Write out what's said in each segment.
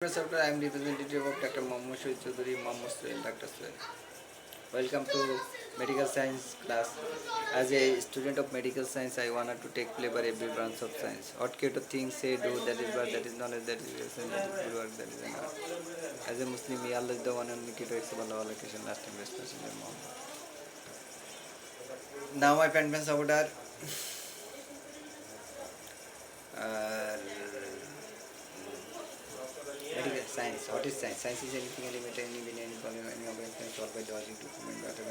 I am representative of Dr. Mohammad Shoaib Choudhury, Mohammad Sohail, Dr. Sohail. Welcome to medical science class. As a student of medical science, I wanted to take play by every branch of science. What kind of things say, do, that is what, that is knowledge, that is lesson, that is good work, that is an art. As a Muslim, Allah is the one and Nikito accept all occasion, last time best messenger Muhammad. Now my pen pens about are medical science. What is science? Science is anything, element, any bin, any problem, any organ can solved by logic to comment, whatever,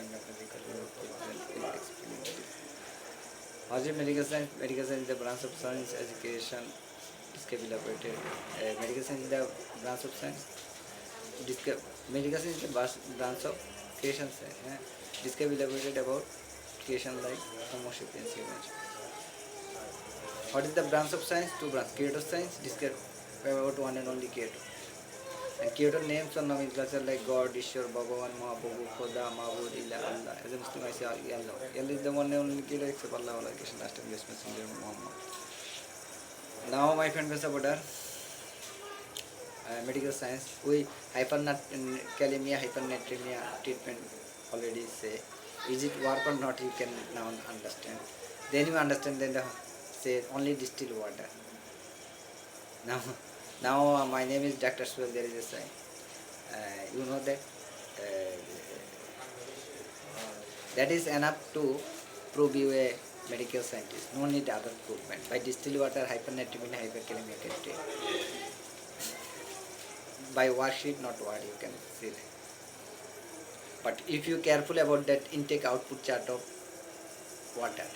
what is medical science? Medical science is the branch of science education. इसके भी elaborated. Medical science is the branch of science. Medical science is the branch of creation science. जिसके भी elaborated about creation like Homo sapiens image. What is the branch of science? Two branches. Creator science. Describe about one and only creator. And creator names or nomenclature like God, Ishwar, Bhagavan, Mahaprabhu, Khoda, Mahbud, Ilah, Allah. As a Muslim, I say Allah. Allah is the one and only creator except Allah. Allah is last time best messenger Muhammad. Now my friend Besabodar, medical science. We hyperkalemia, hypernatremia treatment already say. Is it work or not? You can now understand. Then you understand. Then say only distilled water. Now my name is Dr. Sohail. There is a sign. You know that that is enough to prove you a medical scientist. No need other provement. By distilled water, hypernatremia, hyperkalemia can take. By worksheet, not word, you can see that. But if you careful about that intake output chart of water,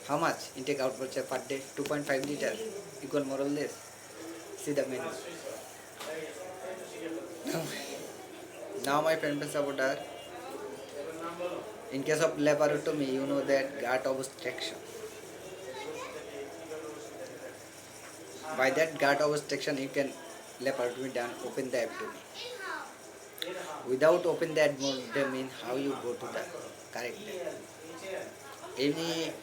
how much intake output per day? 2.5 liter equal more or less. See the menu. Now my friend Saboteur, in case of laparotomy, you know that gut obstruction. By that gut obstruction, you can laparotomy done, open the abdomen. Without open the abdomen, how you go to the correct day?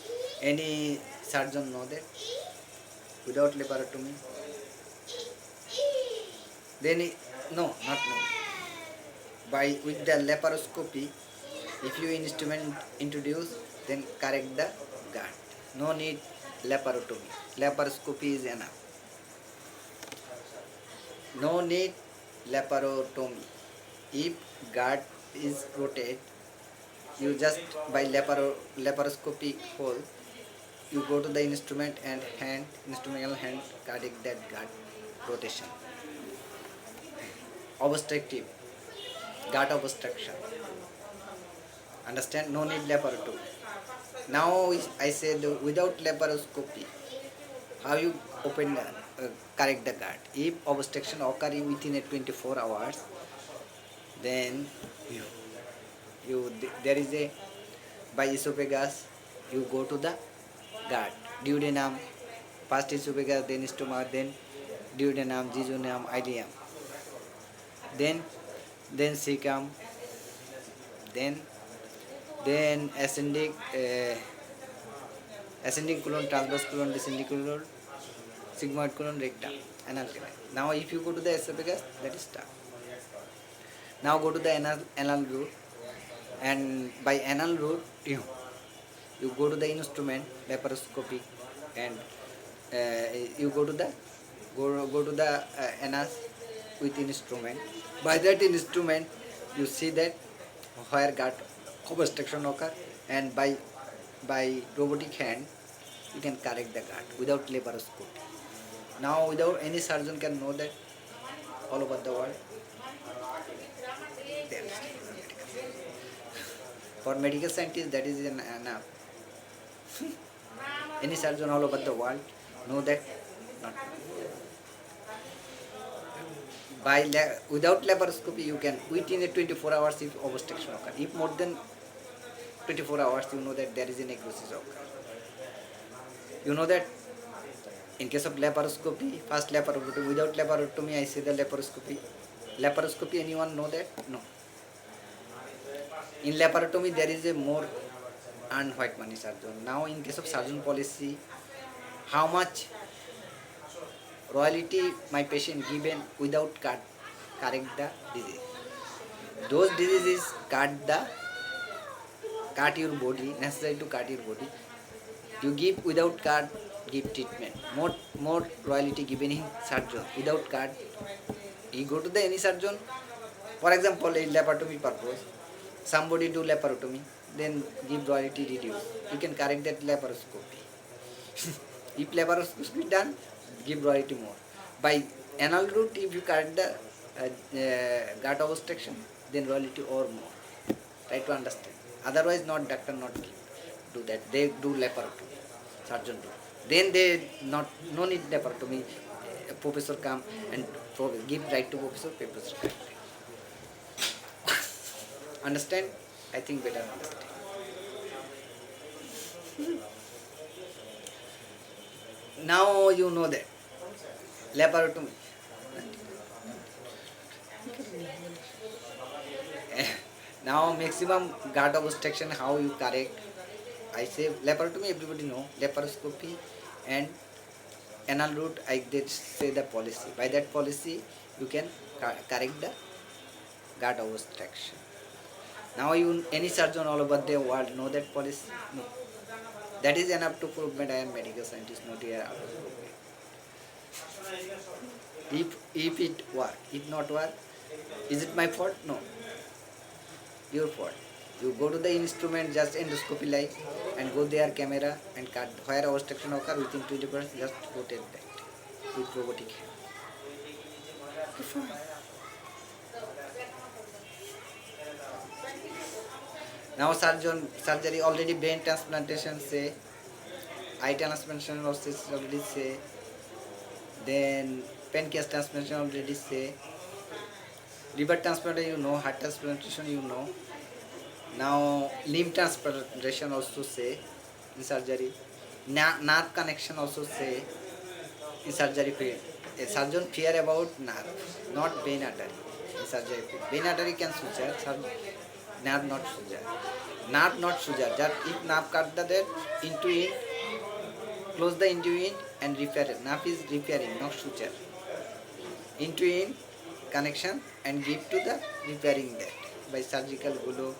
Any surgeon know that? Without laparotomy? Then no, not no. By with the laparoscopy, if you instrument introduce, then correct the gut. No need laparotomy. Laparoscopy is enough. No need laparotomy. If gut is rotated, you just by laparoscopy hole, you go to the instrument and instrumental hand correct that gut rotation. Obstructive, gut obstruction. Understand? No need laparotomy. Now I said without laparoscopy, how you open correct the gut? If obstruction occur within a 24 hours, then there is a by esophagus you go to the gut, duodenum, first esophagus, then stomach, then duodenum, jejunum, ileum, then cecum, then ascending colon, transverse colon, descending colon, sigmoid colon, rectum, anal canal. Now if you go to the esophagus, that is tough. Now go to the anal route, and by anal route you go to the instrument laparoscopy, and you go to the anus with instrument. By that instrument you see that where gut obstruction occur, and by robotic hand you can correct the gut without laparoscopy. Now without any surgeon can know that all over the world. For medical scientists, that is enough. Any surgeon all over the world know that. Not. Without laparoscopy, you can within a 24 hours if obstruction occur. If more than 24 hours, you know that there is a necrosis occur. You know that in case of laparoscopy, first laparoscopy, without laparotomy, I say the laparoscopy. Laparoscopy, anyone know that? No. In laparotomy, there is a more earned white money surgeon. Now, in case of surgeon policy, how much royalty my patient given without correct the disease. Those diseases cut your body, necessary to cut your body. You give without card, give treatment. More royalty given in surgeon. Without card, you go to the any surgeon. For example, in laparoscopy purpose, somebody do laparoscopy, then give royalty reduce. You can correct that laparoscopy. If laparoscopy done, give royalty more. By anal route, if you correct the gut obstruction, then royalty or more. Try to understand. Otherwise, not doctor not do that. They do laparoscopy. Surgeon do. Then they not no need laparoscopy. Professor come and give right to professor correct. Understand? I think better understand. Now you know that laparoscopy. Now maximum gut obstruction, how you correct? I say laparoscopy, everybody know laparoscopy and anal route. I did say the policy. By that policy, you can correct the gut obstruction. Now you any surgeon all over the world know that policy? No. That is enough to prove that I am medical scientist, not here. If it work, if not work, is it my fault? No. Your fault. You go to the instrument, just endoscopy like, and go there camera and cut where obstruction occur within 20%, just rotate that with robotic hand. Okay, fine. Now surgery already brain transplantation say, eye transplantation also already say, then pancreas transplantation already say, liver transplantation you know, heart transplantation you know. Now limb transplantation also say in surgery. Nerve connection also say in surgery field. A surgeon fear about nerve, not vein artery. In surgery field, vein artery can suture, nerve not suture. Nerve not suture. Just if nerve cut the dead into it, close the into it and repair it. Nerve is repairing, not suture. Into it connection and give to the repairing that by surgical glue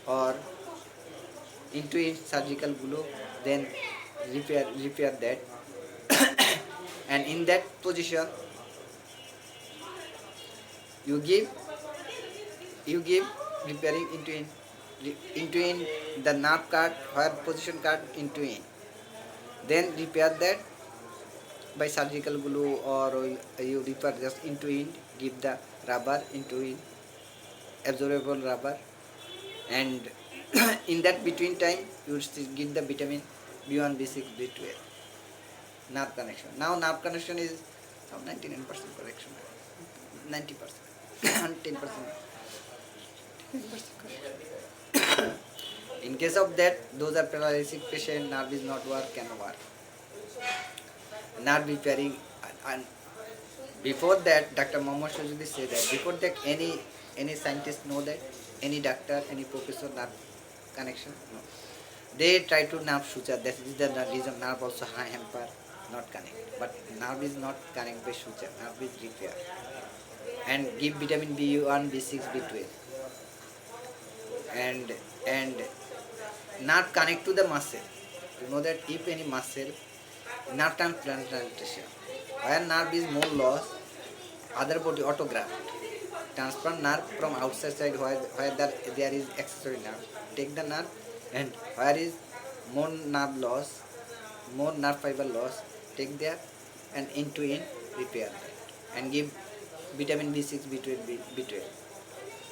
or into it surgical glue, then repair that. And in that position you give repairing into in the nerve card where position card into in, then repair that by surgical glue or you repair just into in, give the rubber into in, absorbable rubber, and in that between time you give the vitamin B1, B6, B12, nerve connection. Now nerve connection is 99% correction, 90%, 10%. In case of that, those are paralytic patient, nerve is not work, can work. Nerve repairing, and before that, Dr. Mohammad Shajudi said that before that any scientist know that, any doctor, any professor, nerve connection? No. They try to nerve suture. That is the reason nerve also hamper, not connect. But nerve is not connect by suture. Nerve is repair. And give vitamin B1, B6, B12. And nerve connect to the muscle. You know that if any muscle, nerve transplantation, where nerve is more lost, other body autograft. Transplant nerve from outside side where there is accessory nerve. Take the nerve and where is more nerve loss, more nerve fiber loss, take there and into in repair that and give vitamin B6, B12, B12.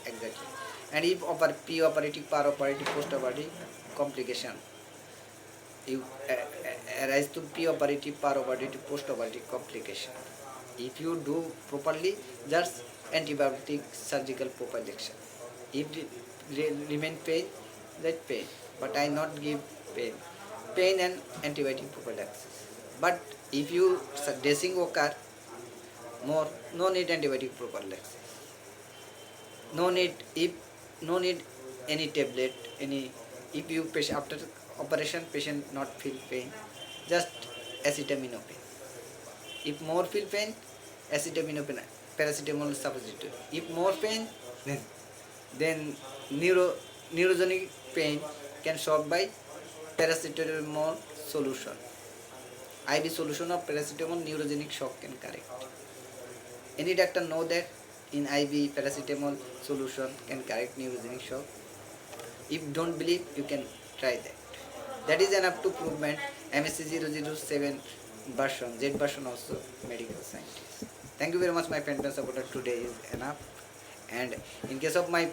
Exactly. And if pre-operative, per-operative, post-operative complication, you arise to pre-operative, per-operative, post-operative complication. If you do properly, just antibiotic surgical prophylaxis. If remain pain, that pain. But I not give pain and antibiotic prophylaxis. But if you dressing occur, more no need antibiotic prophylaxis. No need any tablet, if you patient after operation patient not feel pain, just acetaminophen. If more feel pain, acetaminophen, paracetamol suppository. If more pain, then neurogenic pain can solved by paracetamol solution. IV solution of paracetamol neurogenic shock can correct. Any doctor know that in IV paracetamol solution can correct neurogenic shock? If don't believe, you can try that. That is enough to prove MSCOO7 version, Z version also medical scientist. Thank you very much, my friend and supporter. Today is enough. And in case of my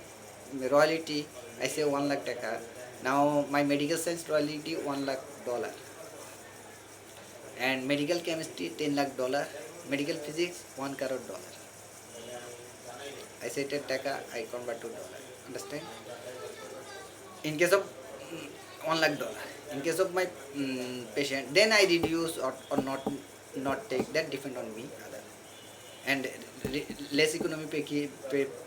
royalty, I say 1 lakh taka. Now my medical science royalty $1 lakh. And medical chemistry $10 lakh. Medical physics $1 crore. I say 10 taka, I convert to dollar. Understand? In case of $1 lakh. In case of my patient, then I reduce or not take. That depend on me. And less economy pay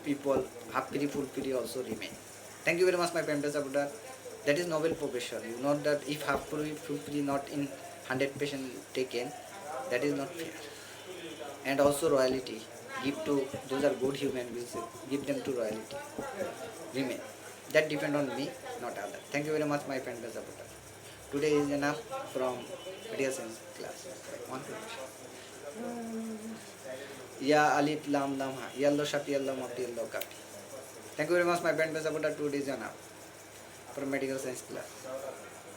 people, half free, full free also remain. Thank you very much, my friend supporter. That is novel profession. You know that if half free, full free not in 100 patient taken, that is not fair. And also royalty, give to those are good human beings. Give them to royalty. Remain. That depend on me, not other. Thank you very much, my friend supporter. Today is enough from medical science class. One question. Ya alif lam lam ha. Yellow shop yellow mop yellow copy. Thank you very much, my friend supporter. Today is enough from medical science class.